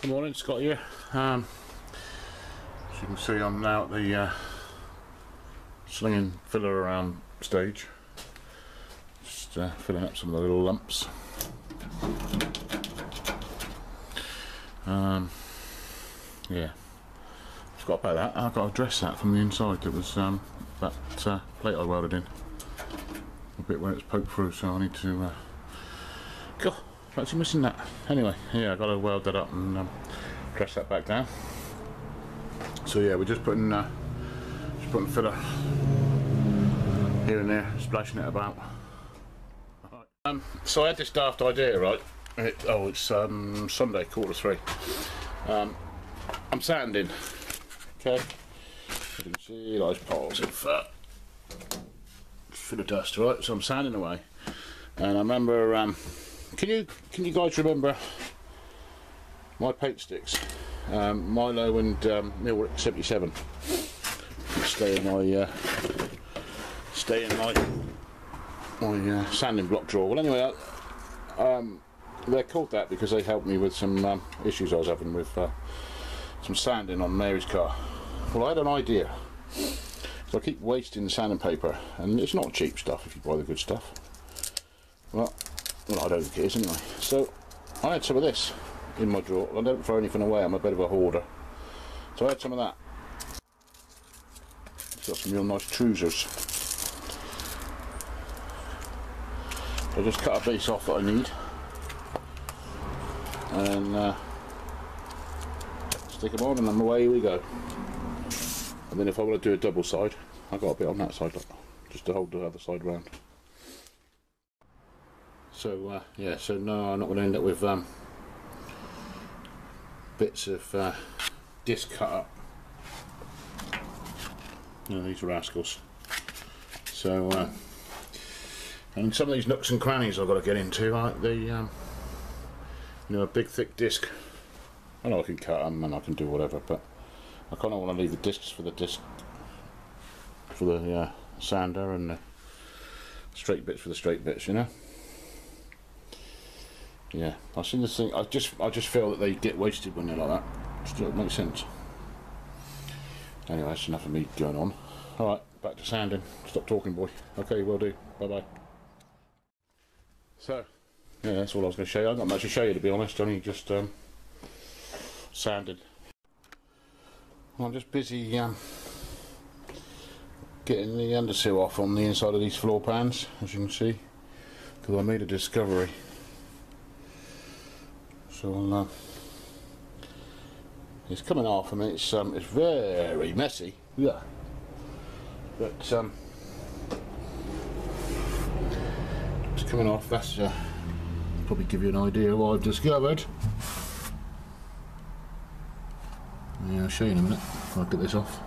Good morning, Scott here. As you can see, I'm now at the slinging filler around stage. Just filling up some of the little lumps. Yeah, forgot about that. I've got to dress that from the inside. It was that plate I welded in, a bit where it's poked through, so I need to God, actually missing that. Anyway, yeah, I got to weld that up and dress that back down. So yeah, we're just putting filler here and there, splashing it about. So I had this daft idea, right? It's Sunday, 2:45. I'm sanding. Okay, you can see those piles of full of dust, right? So I'm sanding away, and I remember. Can you guys remember my paint sticks? Milo and Millrick 77 stay in my sanding block drawer. Well, anyway, they're called that because they helped me with some issues I was having with some sanding on Mary's car. Well, I had an idea. So I keep wasting the sanding paper, and it's not cheap stuff if you buy the good stuff. Well, I don't think it is anyway. So I had some of this in my drawer. I don't throw anything away, I'm a bit of a hoarder. So I had some of that. It's got some real nice trousers. So I just cut a base off that I need, and stick them on, and then away we go. And then if I want to do a double side, I've got a bit on that side, just to hold the other side round. So yeah, so no, I'm not going to end up with bits of disc cut up. You know, these rascals. So and some of these nooks and crannies I've got to get into, like the you know, a big thick disc. I know I can cut them and I can do whatever, but I kind of want to leave the discs for the sander, and the straight bits for the straight bits, you know. Yeah, I've seen this thing. I just feel that they get wasted when they're like that. Just doesn't make sense. Anyway, that's enough of me going on. Alright, back to sanding. Stop talking, boy. Okay, will do. Bye bye. So, yeah, that's all I was going to show you. I've not much to show you, to be honest. Only just sanding. Well, I'm just busy getting the undersill off on the inside of these floor pans, as you can see, because I made a discovery. So it's coming off. I mean, it's very messy, yeah, but it's coming off. That's probably give you an idea of what I've discovered. Yeah, I'll show you in a minute. I'll get this off.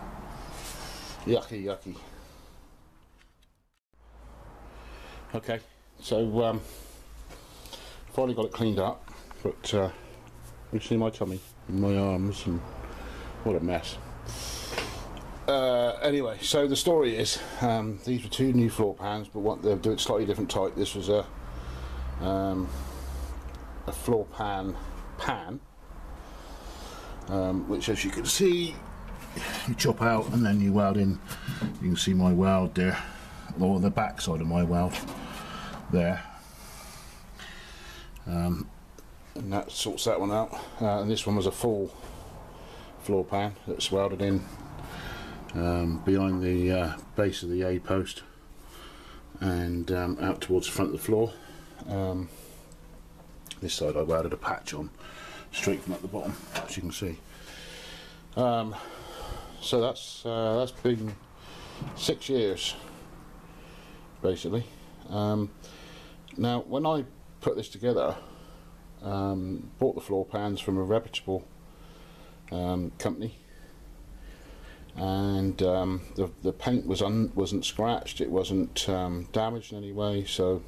Yucky, yucky. Okay, so finally got it cleaned up. But you see my tummy and my arms, and what a mess. Anyway, so the story is, these were two new floor pans, but they'll do it slightly different type. This was a floor pan, which, as you can see, you chop out and then you weld in. You can see my weld there, or the back side of my weld there. And that sorts that one out. And this one was a full floor pan that's welded in behind the base of the A post and out towards the front of the floor. This side I welded a patch on straight from at the bottom, as you can see. So that's been 6 years basically. Now when I put this together, bought the floor pans from a reputable company, and the paint wasn't scratched, it wasn't damaged in any way, so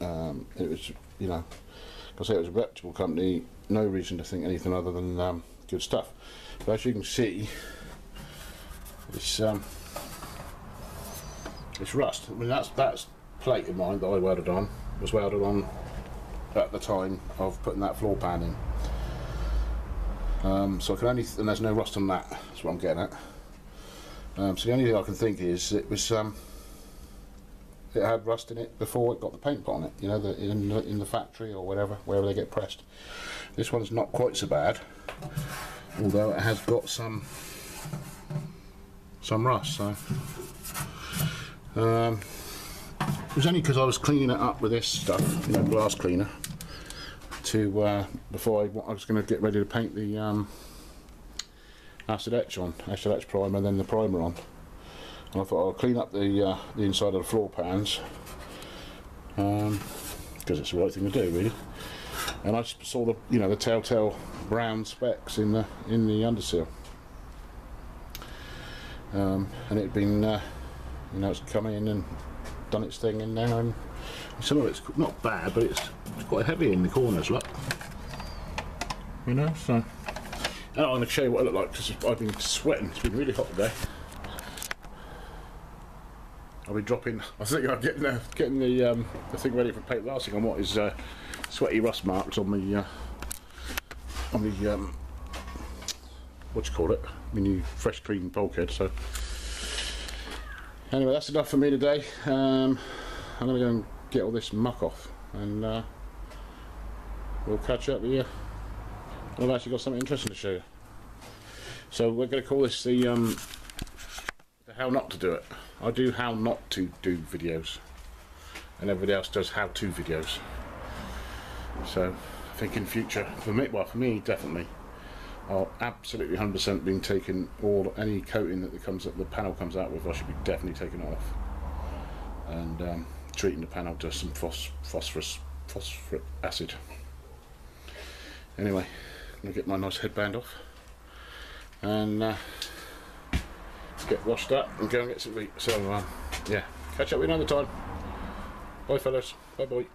it was, you know, because it was a reputable company, no reason to think anything other than good stuff. But as you can see, it's rust. I mean, that's plate of mine that I welded on, was welded on at the time of putting that floor pan in. So I can only, and there's no rust on that. That's what I'm getting at. So the only thing I can think is it was it had rust in it before it got the paint put on it. You know, in the factory or whatever, wherever they get pressed. This one's not quite so bad, although it has got some rust. So it was only because I was cleaning it up with this stuff, you know, glass cleaner, to before I was going to get ready to paint the acid etch primer, and then the primer on. And I thought I'll clean up the inside of the floor pans, because it's the right thing to do, really. And I saw the, you know, the telltale brown specks in the underseal, and it had been, you know, it's come in and done its thing in there, and some of it's not bad, but it's quite heavy in the corners, look. You know, so. And I'm going to show you what I look like, because I've been sweating. It's been really hot today. I'll be dropping. I think I'm getting the thing ready for paint lasting on what is sweaty rust marks on the what you call it? My new fresh clean bulkhead. So anyway, that's enough for me today. I'm going to go and get all this muck off, and we'll catch up with you. I've actually got something interesting to show you. So we're going to call this the how not to do it. I do how not to do videos, and everybody else does how to videos. So I think in future, for me definitely, I'll absolutely 100% being taking any coating that the panel comes out with. I should be definitely taking it off, and treating the panel to some phosphoric acid. Anyway, I'm gonna get my nice headband off and get washed up and go and get some meat. So yeah, catch up with you another time. Bye fellas, bye bye.